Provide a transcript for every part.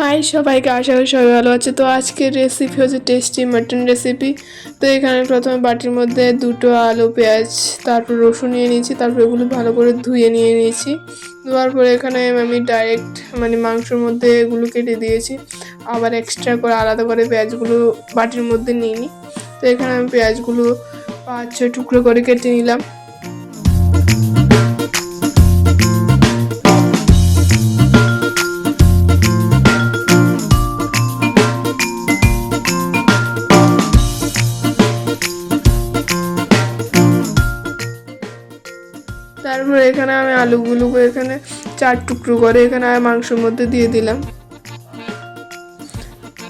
High সবাইকে, আশা করি সবাই ভালো আছে। তো আজকের রেসিপি হচ্ছে টেস্টি মাটন রেসিপি। তো এখানে প্রথমে বাটির মধ্যে দুটো আলু, পেঁয়াজ, তারপর রসুন নিয়ে নিয়েছি। তারপর এগুলো ভালো করে ধুয়ে নিয়ে নিয়েছি। ধোয়ার পরে এখানে আমি ডাইরেক্ট মাংসের মধ্যে এগুলো কেটে দিয়েছি। আবার এক্সট্রা করে আলাদা করে পেঁয়াজগুলো বাটির মধ্যে নিয়ে নিই। তো এখানে আমি পেঁয়াজগুলো 5-6 টুকরো করে কেটে নিলাম। তারপরে এখানে আমি আলুগুলোকে এখানে 4 টুকরো করে এখানে মাংসের মধ্যে দিয়ে দিলাম।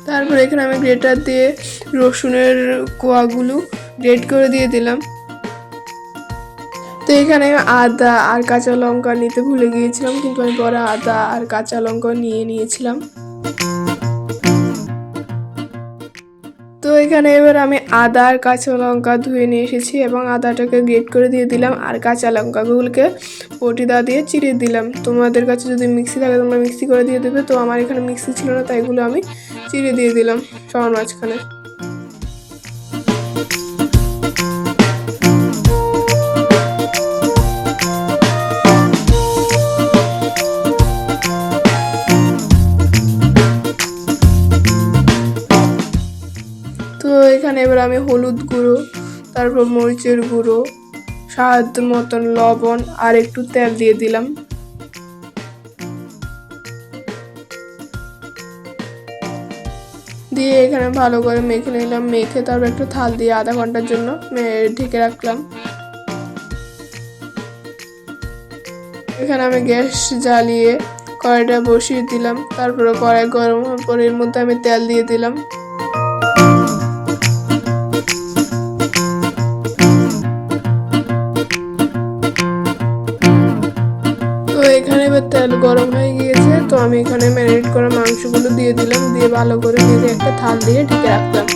তারপরে এখানে আমি গ্রেটার দিয়ে রসুনের কোয়াগুলো গ্রেট করে দিয়ে দিলাম। তো এখানে আদা আর কাঁচা লঙ্কা নিতে ভুলে গিয়েছিলাম, কিন্তু আমি পরে আদা আর কাঁচা লঙ্কা নিয়ে নিয়েছিলাম। তো এখানে এবার আমি আদা আর কাঁচা লঙ্কা ধুয়ে নিয়ে এসেছি এবং আদাটাকে গ্রেট করে দিয়ে দিলাম আর কাঁচা লঙ্কাগুলোকে বটিদা দিয়ে চিড়ে দিলাম। তোমাদের কাছে যদি মিক্সি থাকে তোমরা মিক্সি করে দিয়ে দেবে। তো আমার এখানে মিক্সি ছিল না, তাই এগুলো আমি চিড়ে দিয়ে দিলাম সবার মাঝখানে। তো এখানে এবার আমি হলুদ গুঁড়ো, তারপর মরিচের গুঁড়ো, স্বাদ মতন লবণ আর একটু তেল দিয়ে দিলাম। দিয়ে এখানে ভালো করে মেখে নিলাম। মেখে তারপর একটা থাল দিয়ে আধা ঘন্টার জন্য ঢেকে রাখলাম। এখানে আমি গ্যাস জ্বালিয়ে কড়াইটা বসিয়ে দিলাম। তারপরে কড়াই গরম হওয়ার পরে এর মধ্যে আমি তেল দিয়ে দিলাম। তো এখানে এবার তেল গরম হয়ে গিয়েছে। তো আমি এখানে ম্যারিনেট করা মাংসগুলো দিয়ে দিলাম। দিয়ে ভালো করে নেড়ে একটা থাল দিয়ে ঢেকে রাখলাম।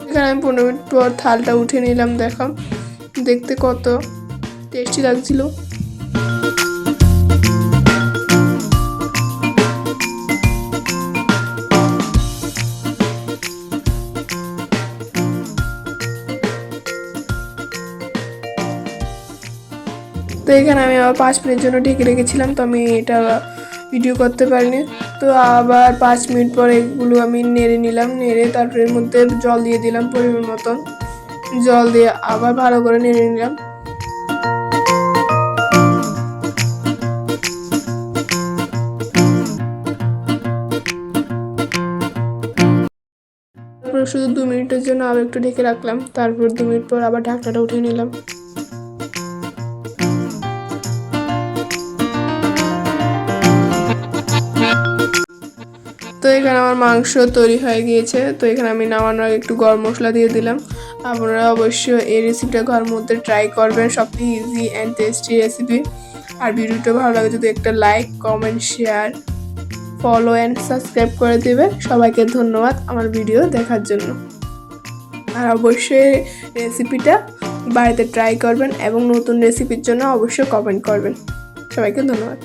এখানে আমি 15 মিনিট পর থালটা উঠে নিলাম। দেখো, দেখতে কত টেস্টি লাগছিল। তো এখানে আমি আবার 5 মিনিটের জন্য ঢেকে রেখেছিলাম। তো আমি এটা ভিডিও করতে পারিনি। তো আবার 5 মিনিট পর এগুলো আমি নেড়ে নিলাম। নেড়ে তারপরে এর মধ্যে জল দিয়ে দিলাম পরিমাণ মতন। জল দিয়ে আবার ভালো করে নেড়ে নিলাম। তারপর শুধু 2 মিনিটের জন্য আবার একটু ঢেকে রাখলাম। তারপর 2 মিনিট পর আবার ঢাকনাটা উঠিয়ে নিলাম। তো এখানে আমার মাংস তৈরি হয়ে গিয়েছে। তো এখানে আমি নামানোর আগে একটু গরম মশলা দিয়ে দিলাম। আপনারা অবশ্যই এই রেসিপিটা ঘরের মধ্যে ট্রাই করবেন। সবথেকে ইজি অ্যান্ড টেস্টি রেসিপি। আর ভিডিওটা ভালো লাগে যদি একটা like, comment, share, follow and subscribe করে দেবে। সবাইকে ধন্যবাদ আমার ভিডিও দেখার জন্য। আর অবশ্যই রেসিপিটা বাড়িতে ট্রাই করবেন এবং নতুন রেসিপির জন্য অবশ্যই কমেন্ট করবেন। সবাইকে ধন্যবাদ।